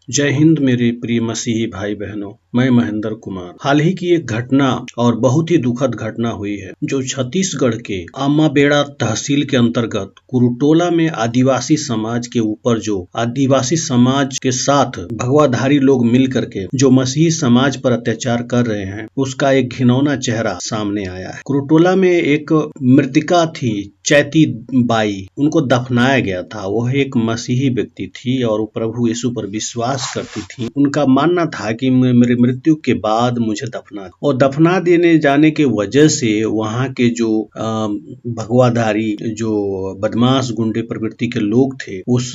जय हिंद मेरे प्रिय मसीही भाई बहनों, मैं महेंद्र कुमार। हाल ही की एक घटना और बहुत ही दुखद घटना हुई है जो छत्तीसगढ़ के आमाबेड़ा तहसील के अंतर्गत कुरुटोला में आदिवासी समाज के ऊपर जो आदिवासी समाज के साथ भगवाधारी लोग मिल करके जो मसीही समाज पर अत्याचार कर रहे हैं, उसका एक घिनौना चेहरा सामने आया है। कुरुटोला में एक मृतिका थी, चैती बाई, उनको दफनाया गया था। वह एक मसीही व्यक्ति थी और वो प्रभु यीशु पर विश्वास करती थी। उनका मानना था कि मेरे मृत्यु के बाद मुझे दफना, और दफना देने जाने के वजह से वहाँ के जो भगवाधारी जो बदमाश गुंडे प्रवृत्ति के लोग थे उस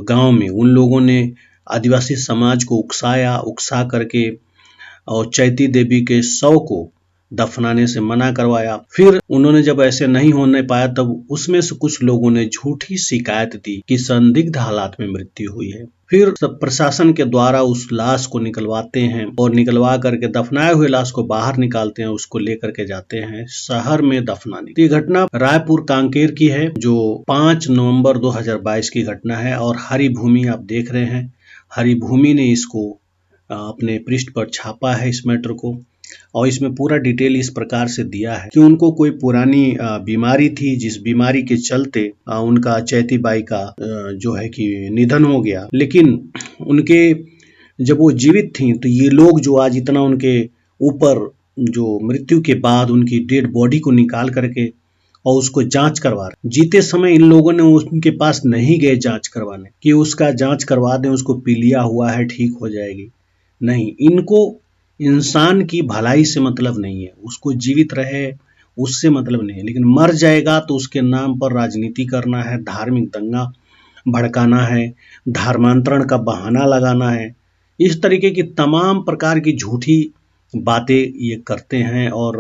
गांव में, उन लोगों ने आदिवासी समाज को उकसा करके और चैती देवी के शव को दफनाने से मना करवाया। फिर उन्होंने जब ऐसे नहीं होने पाया तब उसमें से कुछ लोगों ने झूठी शिकायत दी कि संदिग्ध हालात में मृत्यु हुई है। फिर प्रशासन के द्वारा उस लाश को निकलवाते हैं और निकलवा करके दफनाए हुए लाश को बाहर निकालते हैं, उसको लेकर के जाते हैं शहर में दफनाने। ये घटना रायपुर कांकेर की है जो 5 नवंबर 2022 की घटना है और हरि भूमि आप देख रहे हैं, हरि भूमि ने इसको अपने पृष्ठ पर छापा है इस मैटर को, और इसमें पूरा डिटेल इस प्रकार से दिया है कि उनको कोई पुरानी बीमारी थी जिस बीमारी के चलते उनका चैती बाई का जो है कि निधन हो गया। लेकिन उनके जब वो जीवित थी तो ये लोग जो आज इतना उनके ऊपर जो मृत्यु के बाद उनकी डेड बॉडी को निकाल करके और उसको जांच करवा रहे, जीते समय इन लोगों ने उनके पास नहीं गए जांच करवाने कि उसका जांच करवा दें, उसको पीलिया हुआ है ठीक हो जाएगी। नहीं, इनको इंसान की भलाई से मतलब नहीं है, उसको जीवित रहे उससे मतलब नहीं है, लेकिन मर जाएगा तो उसके नाम पर राजनीति करना है, धार्मिक दंगा भड़काना है, धर्मांतरण का बहाना लगाना है, इस तरीके की तमाम प्रकार की झूठी बातें ये करते हैं और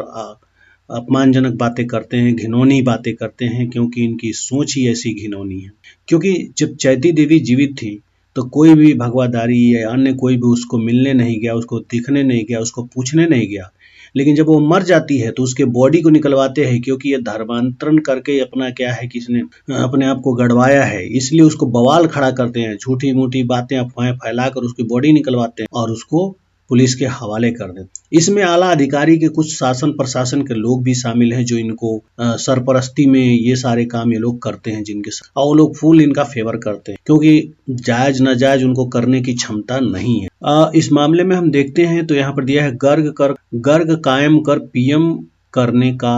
अपमानजनक बातें करते हैं, घिनौनी बातें करते हैं, क्योंकि इनकी सोच ही ऐसी घिनौनी है। क्योंकि जब चैती देवी जीवित थी तो कोई भी भगवाधारी या अन्य कोई भी उसको मिलने नहीं गया, उसको दिखने नहीं गया, उसको पूछने नहीं गया। लेकिन जब वो मर जाती है तो उसके बॉडी को निकलवाते हैं, क्योंकि ये धर्मांतरण करके अपना क्या है कि इसने अपने आप को गड़वाया है, इसलिए उसको बवाल खड़ा करते हैं, झूठी मूठी बातें अफवाहें फैलाकर उसकी बॉडी निकलवाते हैं और उसको पुलिस के हवाले कर देते। इसमें आला अधिकारी के कुछ शासन प्रशासन के लोग भी शामिल हैं जो इनको सरपरस्ती में ये सारे काम ये लोग करते हैं, जिनके साथ और वो लोग फुल इनका फेवर करते हैं, क्योंकि जायज नाजायज उनको करने की क्षमता नहीं है। इस मामले में हम देखते हैं तो यहाँ पर दिया है गर्ग कायम कर पीएम करने का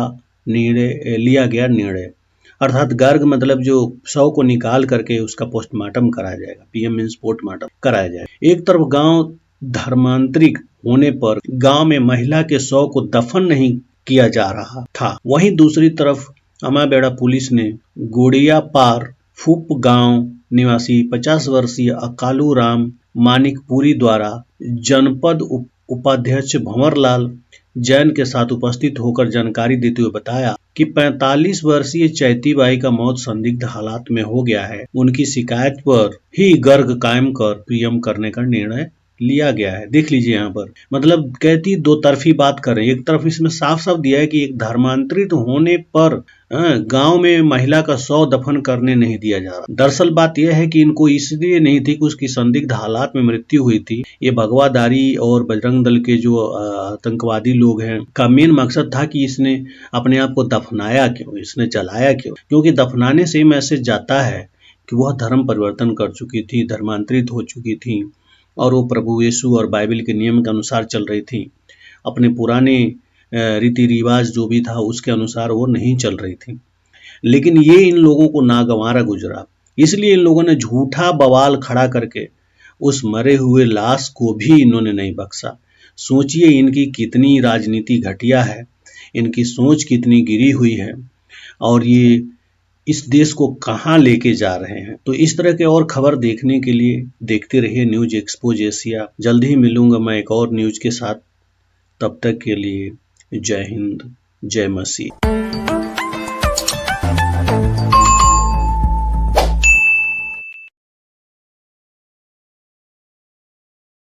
निर्णय लिया गया। अर्थात गर्ग मतलब जो शव को निकाल करके उसका पोस्टमार्टम कराया जाएगा, पीएम मीन्स पोस्टमार्टम कराया जाएगा। एक तरफ गांव धर्मांतरिक होने पर गांव में महिला के शव को दफन नहीं किया जा रहा था, वहीं दूसरी तरफ अमाबेड़ा पुलिस ने गोड़िया पार फूप गांव निवासी 50 वर्षीय अकालू राम मानिकपुरी द्वारा जनपद उपाध्यक्ष भंवरलाल जैन के साथ उपस्थित होकर जानकारी देते हुए बताया कि 45 वर्षीय चैती बाई का मौत संदिग्ध हालात में हो गया है। उनकी शिकायत पर ही गर्ग कायम कर पीएम करने का निर्णय लिया गया है। देख लीजिए यहाँ पर मतलब कहती दो तरफी बात कर रहे हैं। एक तरफ इसमें साफ साफ दिया है कि एक धर्मांतरित होने पर गांव में महिला का शव दफन करने नहीं दिया जा रहा। दरअसल बात यह है कि इनको इसलिए नहीं थी कि उसकी संदिग्ध हालात में मृत्यु हुई थी। ये भगवाधारी और बजरंग दल के जो आतंकवादी लोग हैं का मेन मकसद था कि इसने अपने आप को दफनाया क्यों, इसने जलाया क्यों, क्योंकि दफनाने से मैसेज जाता है कि वह धर्म परिवर्तन कर चुकी थी, धर्मांतरित हो चुकी थी और वो प्रभु यीशु और बाइबल के नियम के अनुसार चल रही थी। अपने पुराने रीति रिवाज जो भी था उसके अनुसार वो नहीं चल रही थी। लेकिन ये इन लोगों को नागवारा गुजरा, इसलिए इन लोगों ने झूठा बवाल खड़ा करके उस मरे हुए लाश को भी इन्होंने नहीं बख्शा। सोचिए इनकी कितनी राजनीति घटिया है, इनकी सोच कितनी गिरी हुई है और ये इस देश को कहां लेके जा रहे हैं। तो इस तरह के और खबर देखने के लिए देखते रहिए न्यूज एक्सपोज एशिया। जल्द ही मिलूंगा मैं एक और न्यूज के साथ, तब तक के लिए जय हिंद, जय मसीह।